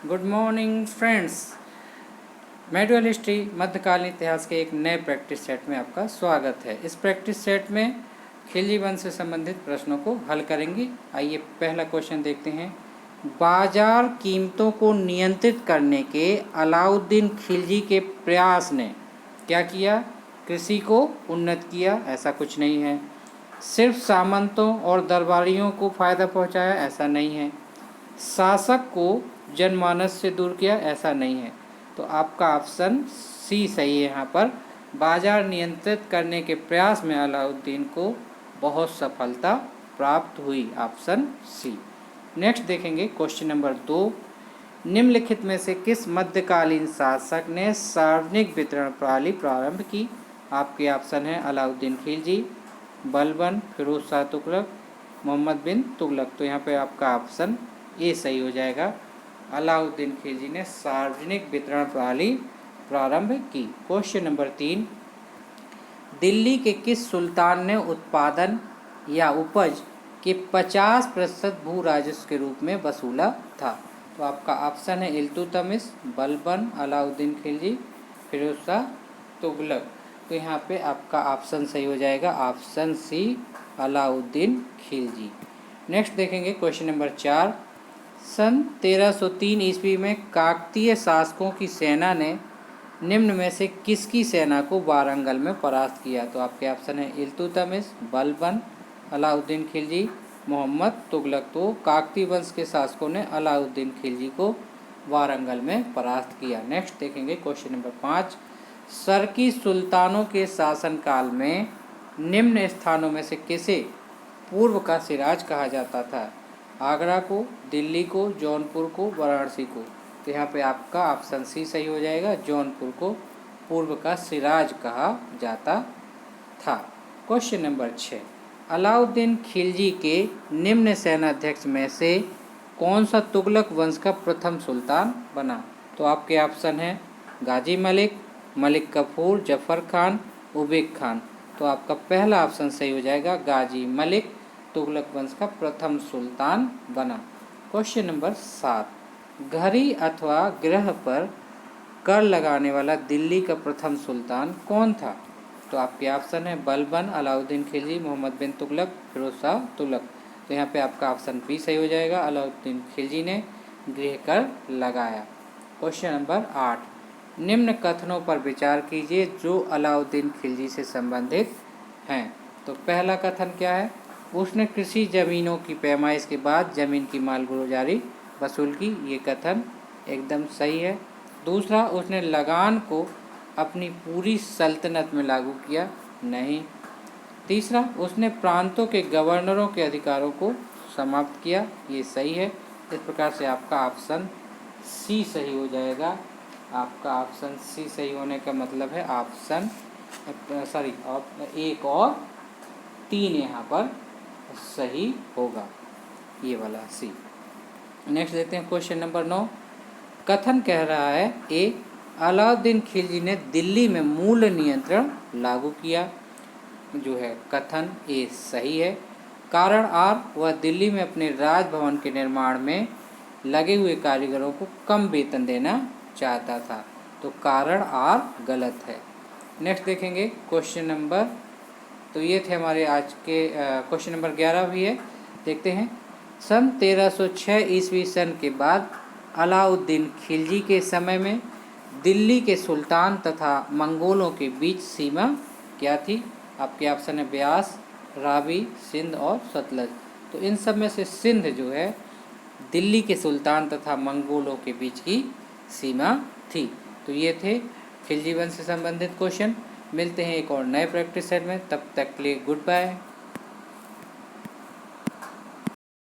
Good morning friends. Medieval history मध्यकालीन इतिहास के एक नए प्रैक्टिस सेट में आपका स्वागत है। इस प्रैक्टिस सेट में खिलजी वंश से संबंधित प्रश्नों को हल करेंगे। आइए पहला क्वेश्चन देखते हैं। बाजार कीमतों को नियंत्रित करने के अलाउद्दीन खिलजी के प्रयास ने क्या किया? कृषि को उन्नत किया? ऐसा कुछ नहीं है। सिर्फ सामंतों और दरबारियों को फ़ायदा पहुंचाया? ऐसा नहीं है। शासक को जनमानस से दूर किया? ऐसा नहीं है। तो आपका ऑप्शन सी सही है। यहाँ पर बाजार नियंत्रित करने के प्रयास में अलाउद्दीन को बहुत सफलता प्राप्त हुई। Option C. नेक्स्ट देखेंगे क्वेश्चन नंबर 2। निम्नलिखित में से किस मध्यकालीन शासक ने सार्वजनिक वितरण प्रणाली प्रारंभ की? आपके ऑप्शन है अलाउद्दीन खिलजी, बलबन, फिरोज शाह तुगलक, मोहम्मद बिन तुगलक। तो यहाँ पे आपका ऑप्शन ए सही हो जाएगा। अलाउद्दीन खिलजी ने सार्वजनिक वितरण प्रणाली प्रारंभ की। Question number 3। दिल्ली के किस सुल्तान ने उत्पादन या उपज के 50% भू राजस्व के रूप में वसूला था? तो आपका ऑप्शन है इल्तुतमिश, बलबन, अलाउद्दीन खिलजी, फिरोज शाह तुगलक। तो यहाँ पे आपका ऑप्शन सही हो जाएगा। Option C Alauddin Khilji. Next देखेंगे क्वेश्चन नंबर 4। सन 1303 ईस्वी में काकतीय शासकों की सेना ने निम्न में से किसकी सेना को वारंगल में परास्त किया? तो आपके ऑप्शन है इल्तुतमिश, बलबन, अलाउद्दीन खिलजी, मोहम्मद तुगलक। तो काकतीय वंश के शासकों ने अलाउद्दीन खिलजी को वारंगल में परास्त किया। नेक्स्ट देखेंगे क्वेश्चन नंबर 5। सरकी सुल्तानों के शासनकाल में निम्न स्थानों में से किसे पूर्व का सिराज कहा जाता था? आगरा को, दिल्ली को, जौनपुर को, वाराणसी को। तो यहाँ पे आपका ऑप्शन सी सही हो जाएगा। जौनपुर को पूर्व का सिराज कहा जाता था। Question number 6। अलाउद्दीन खिलजी के निम्न सेनाध्यक्ष में से कौन सा तुगलक वंश का प्रथम सुल्तान बना? तो आपके ऑप्शन है गाजी मलिक, मलिक कफूर, जफर खान, उबेक खान। तो आपका पहला ऑप्शन सही हो जाएगा। गाजी मलिक तुगलक वंश का प्रथम सुल्तान बना। Question number 7। घड़ी अथवा ग्रह पर कर लगाने वाला दिल्ली का प्रथम सुल्तान कौन था? तो आपके ऑप्शन है बलबन, अलाउद्दीन खिलजी, मोहम्मद बिन तुगलक, फिरोज शाह तुगलक। तो यहाँ पे आपका ऑप्शन बी सही हो जाएगा। अलाउद्दीन खिलजी ने गृह कर लगाया। Question number 8। निम्न कथनों पर विचार कीजिए जो अलाउद्दीन खिलजी से संबंधित हैं। तो पहला कथन क्या है? उसने कृषि जमीनों की पैमाइश के बाद जमीन की मालगुजारी वसूल की। ये कथन एकदम सही है। दूसरा, उसने लगान को अपनी पूरी सल्तनत में लागू किया। नहीं। तीसरा, उसने प्रांतों के गवर्नरों के अधिकारों को समाप्त किया। ये सही है। इस प्रकार से आपका ऑप्शन सी सही हो जाएगा। आपका ऑप्शन सी सही होने का मतलब है ऑप्शन एक और 3 यहाँ पर सही होगा। ये वाला सी। नेक्स्ट देखते हैं क्वेश्चन नंबर 9। कथन कह रहा है ए, अलाउद्दीन खिलजी ने दिल्ली में मूल नियंत्रण लागू किया। जो है कथन ए सही है। कारण आर, वह दिल्ली में अपने राजभवन के निर्माण में लगे हुए कारीगरों को कम वेतन देना चाहता था। तो कारण आर गलत है। नेक्स्ट देखेंगे क्वेश्चन नंबर, तो ये थे हमारे आज के क्वेश्चन नंबर 11 भी है। देखते हैं। सन 1306 ईस्वी सन के बाद अलाउद्दीन खिलजी के समय में दिल्ली के सुल्तान तथा मंगोलों के बीच सीमा क्या थी? आपके ऑप्शन है ब्यास, रावी, सिंध और सतलज। तो इन सब में से सिंध जो है दिल्ली के सुल्तान तथा मंगोलों के बीच की सीमा थी। तो ये थे खिलजी वंश से संबंधित क्वेश्चन। मिलते हैं एक और नए प्रैक्टिस सेट में। तब तक के लिए गुड बाय।